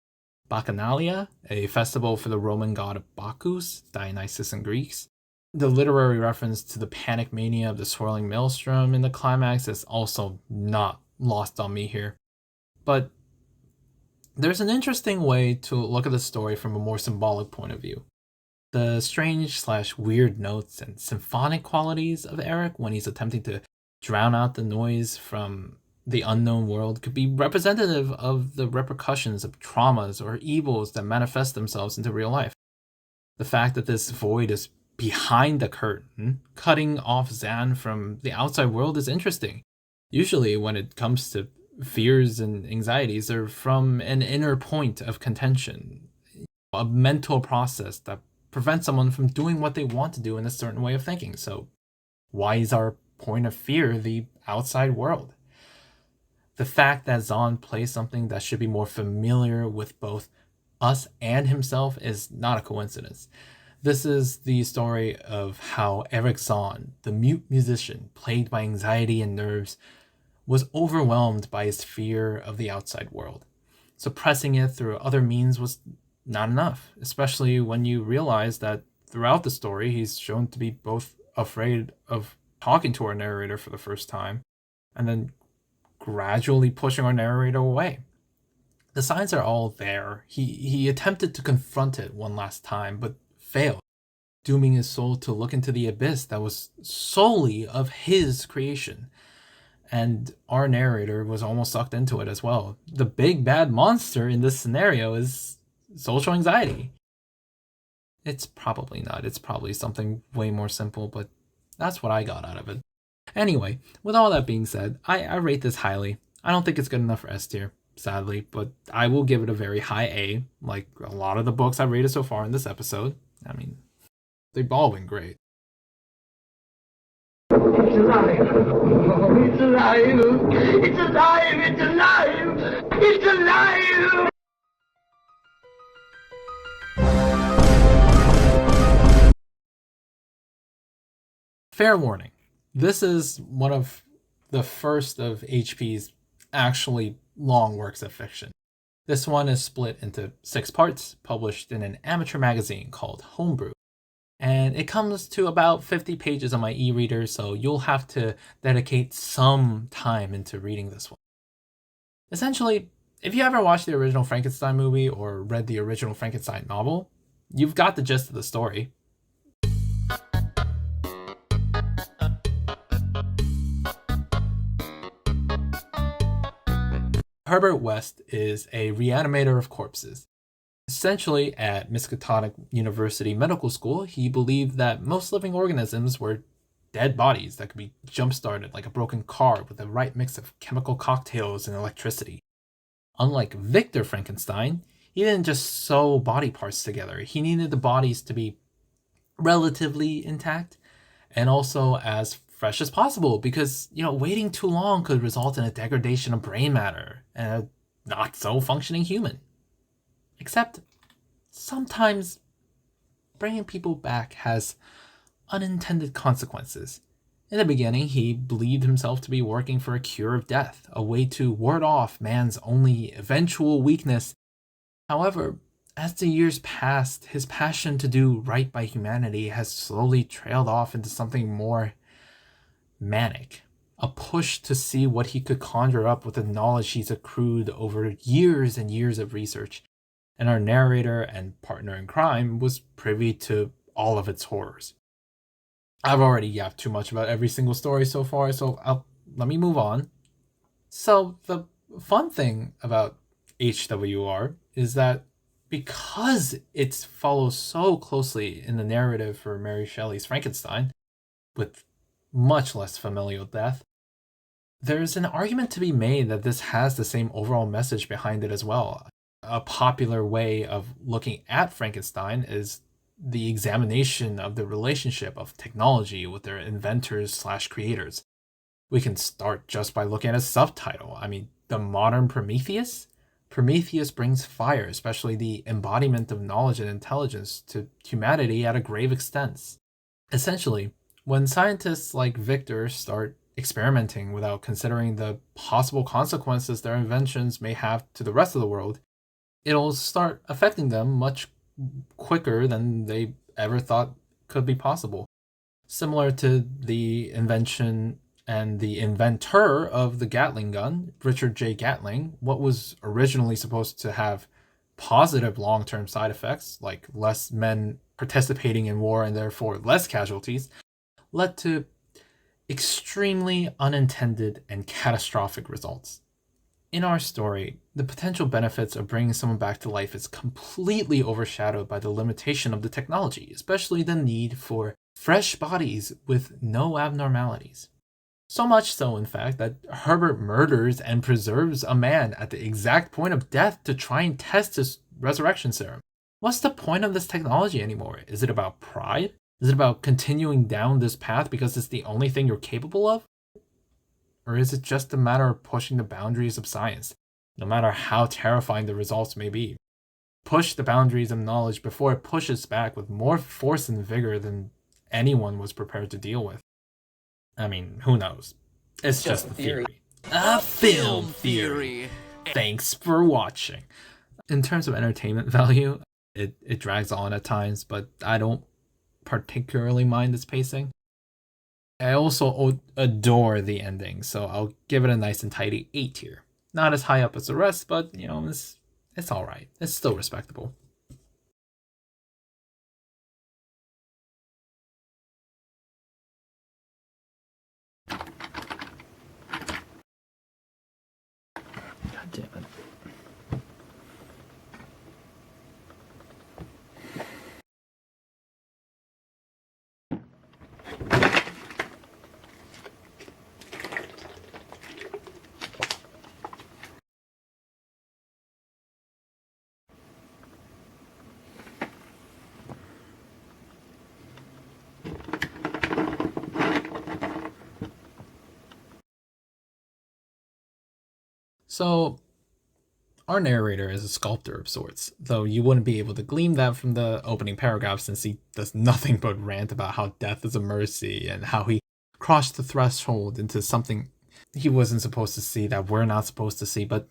Bacchanalia, a festival for the Roman god of Bacchus, Dionysus in Greeks. The literary reference to the panic mania of the swirling maelstrom in the climax is also not lost on me here. But there's an interesting way to look at the story from a more symbolic point of view. The strange/weird notes and symphonic qualities of Erich when he's attempting to drown out the noise from the unknown world could be representative of the repercussions of traumas or evils that manifest themselves into real life. The fact that this void is behind the curtain, cutting off Zann from the outside world, is interesting. Usually when it comes to fears and anxieties, they're from an inner point of contention, a mental process that prevents someone from doing what they want to do in a certain way of thinking. So why is our point of fear the outside world? The fact that Zann plays something that should be more familiar with both us and himself is not a coincidence. This is the story of how Erich Zann, the mute musician plagued by anxiety and nerves, was overwhelmed by his fear of the outside world. Suppressing it through other means was not enough, especially when you realize that throughout the story he's shown to be both afraid of talking to our narrator for the first time, and then gradually pushing our narrator away. The signs are all there. He attempted to confront it one last time, but failed, dooming his soul to look into the abyss that was solely of his creation. And our narrator was almost sucked into it as well. The big bad monster in this scenario is social anxiety. It's probably not. It's probably something way more simple, but that's what I got out of it. Anyway, with all that being said, I rate this highly. I don't think it's good enough for S tier, sadly, but I will give it a very high A, like a lot of the books I've rated so far in this episode. I mean, they've all been great. It's alive! Oh, it's alive! It's alive! It's alive! It's alive! Fair warning. This is one of the first of HP's actually long works of fiction. This one is split into 6 parts, published in an amateur magazine called Homebrew. And it comes to about 50 pages on my e-reader, so you'll have to dedicate some time into reading this one. Essentially, if you ever watched the original Frankenstein movie or read the original Frankenstein novel, you've got the gist of the story. Herbert West is a reanimator of corpses. Essentially, at Miskatonic University Medical School, he believed that most living organisms were dead bodies that could be jump-started like a broken car with the right mix of chemical cocktails and electricity. Unlike Victor Frankenstein, he didn't just sew body parts together. He needed the bodies to be relatively intact and also as fresh as possible because, waiting too long could result in a degradation of brain matter and a not-so-functioning human. Except, sometimes bringing people back has unintended consequences. In the beginning, he believed himself to be working for a cure of death, a way to ward off man's only eventual weakness. However, as the years passed, his passion to do right by humanity has slowly trailed off into something more manic. A push to see what he could conjure up with the knowledge he's accrued over years and years of research. And our narrator and partner in crime was privy to all of its horrors. I've already yapped too much about every single story so far, so let me move on. So the fun thing about HWR is that because it follows so closely in the narrative for Mary Shelley's Frankenstein, with much less familial death, there's an argument to be made that this has the same overall message behind it as well. A popular way of looking at Frankenstein is the examination of the relationship of technology with their inventors/creators. We can start just by looking at a subtitle. I mean, the modern Prometheus? Prometheus brings fire, especially the embodiment of knowledge and intelligence, to humanity at a grave extent. Essentially, when scientists like Victor start experimenting without considering the possible consequences their inventions may have to the rest of the world, it'll start affecting them much quicker than they ever thought could be possible. Similar to the invention and the inventor of the Gatling gun, Richard J. Gatling, what was originally supposed to have positive long-term side effects, like less men participating in war and therefore less casualties, led to extremely unintended and catastrophic results. In our story, the potential benefits of bringing someone back to life is completely overshadowed by the limitation of the technology, especially the need for fresh bodies with no abnormalities. So much so, in fact, that Herbert murders and preserves a man at the exact point of death to try and test his resurrection serum. What's the point of this technology anymore? Is it about pride? Is it about continuing down this path because it's the only thing you're capable of? Or is it just a matter of pushing the boundaries of science, no matter how terrifying the results may be? Push the boundaries of knowledge before it pushes back with more force and vigor than anyone was prepared to deal with. I mean, who knows? It's just a theory. A film theory. Thanks for watching. In terms of entertainment value, it drags on at times, but I don't particularly mind its pacing. I also adore the ending, so I'll give it a nice and tidy 8 tier. Not as high up as the rest, but you know, it's alright. It's still respectable. God damn it. So, our narrator is a sculptor of sorts, though you wouldn't be able to glean that from the opening paragraph since he does nothing but rant about how death is a mercy and how he crossed the threshold into something he wasn't supposed to see that we're not supposed to see, but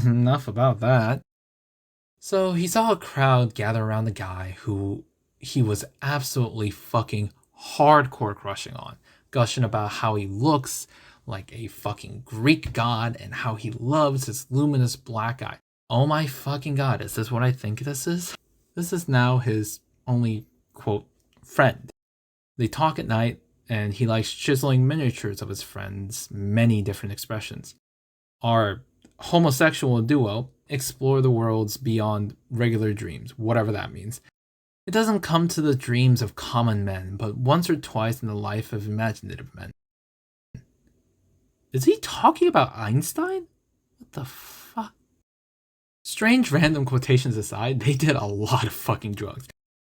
enough about that. So he saw a crowd gather around the guy who he was absolutely fucking hardcore crushing on, gushing about how he looks like a fucking Greek god and how he loves his luminous black eye. Oh my fucking god, is this what I think this is? This is now his only, quote, friend. They talk at night, and he likes chiseling miniatures of his friend's many different expressions. Our homosexual duo explore the worlds beyond regular dreams, whatever that means. It doesn't come to the dreams of common men, but once or twice in the life of imaginative men. Is he talking about Einstein? What the fuck? Strange random quotations aside, they did a lot of fucking drugs.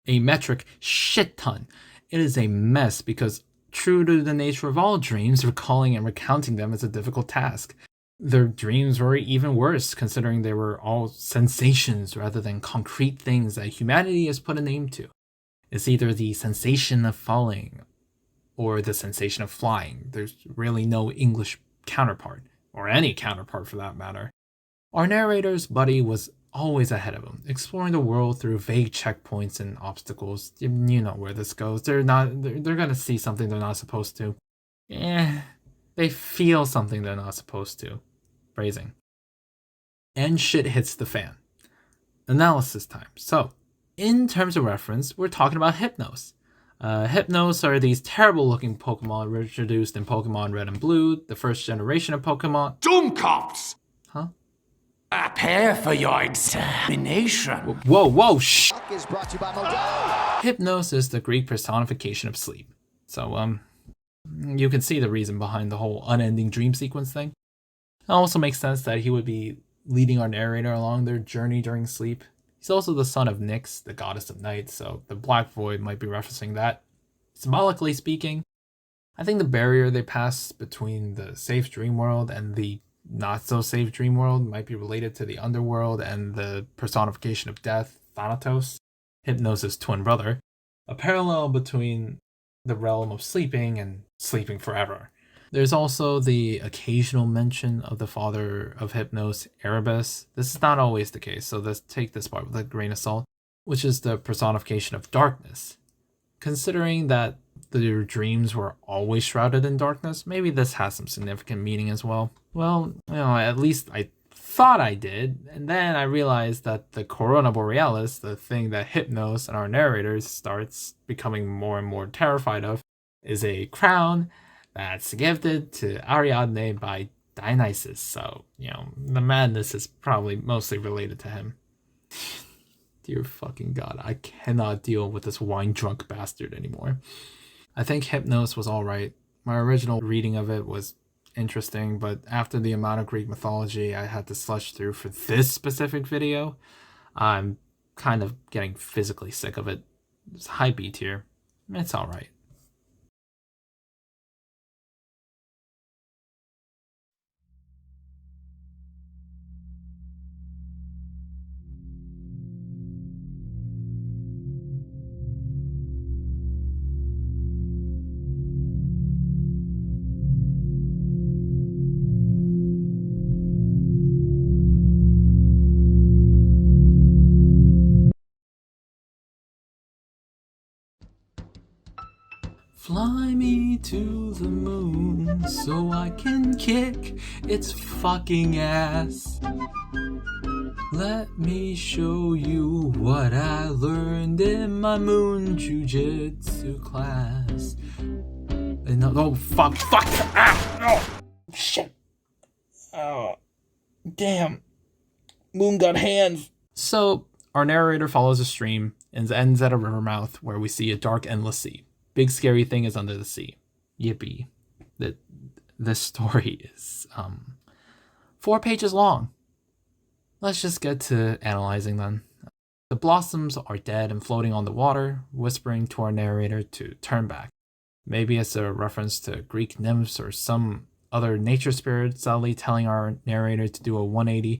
A metric shit ton. It is a mess because, true to the nature of all dreams, recalling and recounting them is a difficult task. Their dreams were even worse, considering they were all sensations rather than concrete things that humanity has put a name to. It's either the sensation of falling or the sensation of flying. There's really no English counterpart, or any counterpart for that matter. Our narrator's buddy was always ahead of him, exploring the world through vague checkpoints and obstacles. You know where this goes. They're gonna see something they're not supposed to. They feel something they're not supposed to. Phrasing. And shit hits the fan. Analysis time. So, in terms of reference, we're talking about Hypnos. Hypnos are these terrible looking Pokemon introduced in Pokemon Red and Blue, the first generation of Pokemon. Doomcops! Huh? Prepare for your examination. Whoa, shh! Hypnos is the Greek personification of sleep. So, you can see the reason behind the whole unending dream sequence thing. It also makes sense that he would be leading our narrator along their journey during sleep. He's also the son of Nyx, the goddess of night, so the Black Void might be referencing that. Symbolically speaking, I think the barrier they pass between the safe dream world and the not so safe dream world might be related to the underworld and the personification of death, Thanatos, Hypnos' twin brother, a parallel between the realm of sleeping and sleeping forever. There's also the occasional mention of the father of Hypnos, Erebus. This is not always the case, so let's take this part with a grain of salt, which is the personification of darkness. Considering that their dreams were always shrouded in darkness, maybe this has some significant meaning as well. Well, at least I thought I did, and then I realized that the Corona Borealis, the thing that Hypnos and our narrators starts becoming more and more terrified of, is a crown that's gifted to Ariadne by Dionysus, so, the madness is probably mostly related to him. Dear fucking god, I cannot deal with this wine-drunk bastard anymore. I think Hypnos was alright. My original reading of it was interesting, but after the amount of Greek mythology I had to slush through for this specific video, I'm kind of getting physically sick of it. It's high B tier. It's alright. Fly me to the moon so I can kick its fucking ass. Let me show you what I learned in my moon jujitsu class. No, fuck, shit. Oh, damn. Moon got hands. So, our narrator follows a stream and ends at a river mouth where we see a dark, endless sea. Big scary thing is under the sea. Yippee. This story is 4 pages long. Let's just get to analyzing them. The blossoms are dead and floating on the water, whispering to our narrator to turn back. Maybe it's a reference to Greek nymphs or some other nature spirit subtly telling our narrator to do a 180.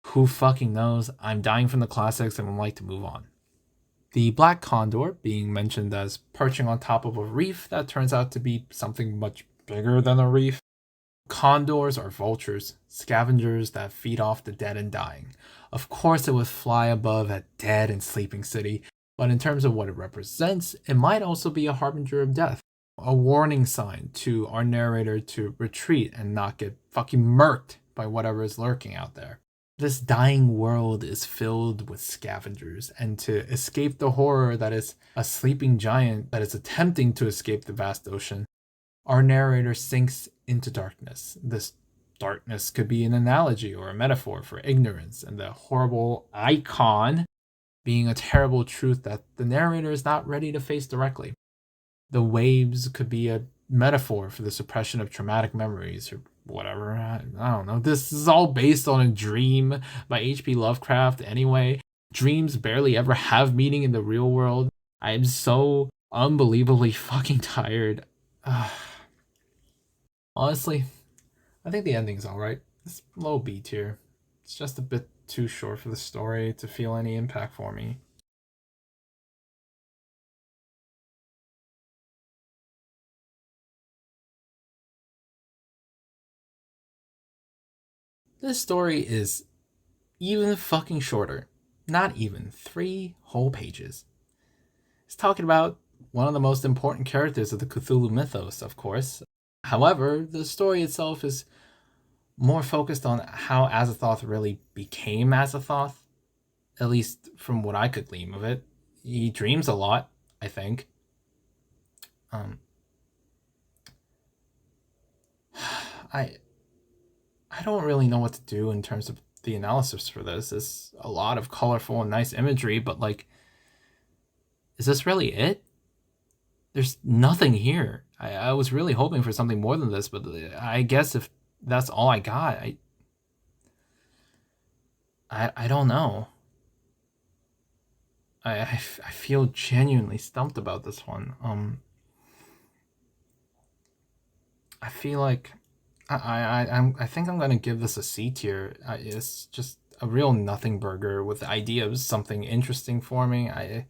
Who fucking knows? I'm dying from the classics and would like to move on. The black condor being mentioned as perching on top of a reef that turns out to be something much bigger than a reef. Condors are vultures, scavengers that feed off the dead and dying. Of course it would fly above a dead and sleeping city, but in terms of what it represents, it might also be a harbinger of death. A warning sign to our narrator to retreat and not get fucking murked by whatever is lurking out there. This dying world is filled with scavengers, and to escape the horror that is a sleeping giant that is attempting to escape the vast ocean, our narrator sinks into darkness. This darkness could be an analogy or a metaphor for ignorance, and the horrible icon being a terrible truth that the narrator is not ready to face directly. The waves could be a metaphor for the suppression of traumatic memories or whatever. I don't know. This is all based on a dream by H.P. Lovecraft anyway. Dreams barely ever have meaning in the real world. I am so unbelievably fucking tired. Honestly, I think the ending's alright. It's low B tier. It's just a bit too short for the story to feel any impact for me. This story is even fucking shorter. Not even 3 whole pages. It's talking about one of the most important characters of the Cthulhu mythos, of course. However, the story itself is more focused on how Azathoth really became Azathoth, at least from what I could glean of it. He dreams a lot, I think. I don't really know what to do in terms of the analysis for this. It's a lot of colorful and nice imagery, but like, is this really it? There's nothing here. I was really hoping for something more than this, but I guess if that's all I got, I don't know. I feel genuinely stumped about this one. I feel like I think I'm gonna give this a C tier. It's just a real nothing burger with the idea of something interesting for me. I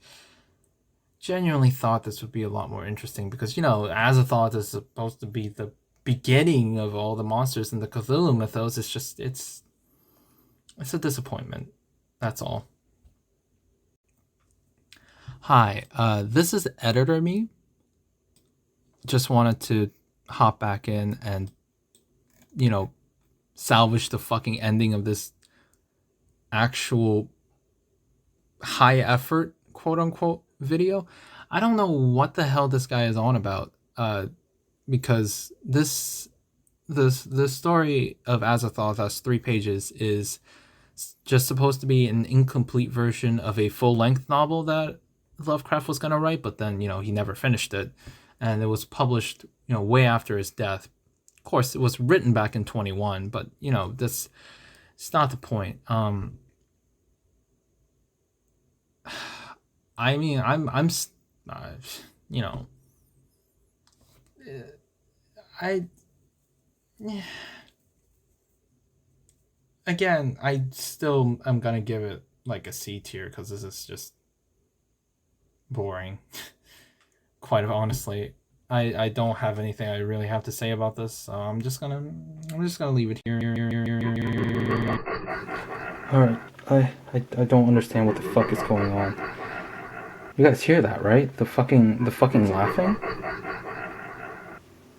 genuinely thought this would be a lot more interesting because, you know, Azathoth is supposed to be the beginning of all the monsters in the Cthulhu mythos. It's just, it's a disappointment. That's all. Hi, this is Editor Me. Just wanted to hop back in and, you know, salvage the fucking ending of this actual high effort, quote unquote, video. I don't know what the hell this guy is on about, because the story of Azathoth, that's 3 pages, is just supposed to be an incomplete version of a full-length novel that Lovecraft was going to write, but then, you know, he never finished it, and it was published, you know, way after his death. Of course, it was written back in 21, but, you know, it's not the point. I mean, I'm you know, again, I still am gonna give it like a C tier because this is just boring. Quite honestly, I don't have anything I really have to say about this, so I'm just gonna leave it here. Alright, I don't understand what the fuck is going on. You guys hear that, right? The fucking laughing?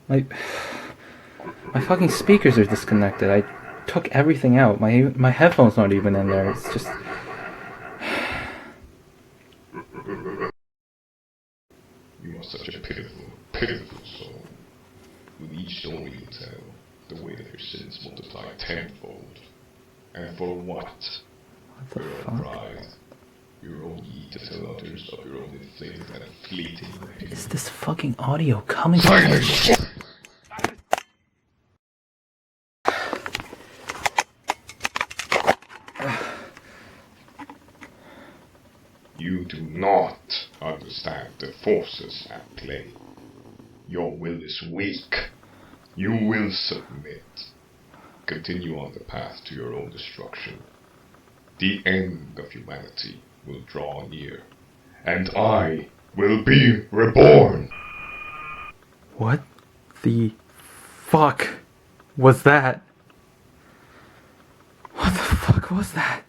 My fucking speakers are disconnected. I took everything out. My headphones aren't even in there. It's just... You are such a pitiful, pitiful soul. With each story you tell, the weight of your sins multiply tenfold. And for what? What the fuck? Pride. Your own need to tell others of your own inflated and fleeting opinion. Is this fucking audio coming from me? You do not understand the forces at play. Your will is weak. You will submit. Continue on the path to your own destruction. The end of humanity will draw near, and I will be reborn. What the fuck was that? What the fuck was that?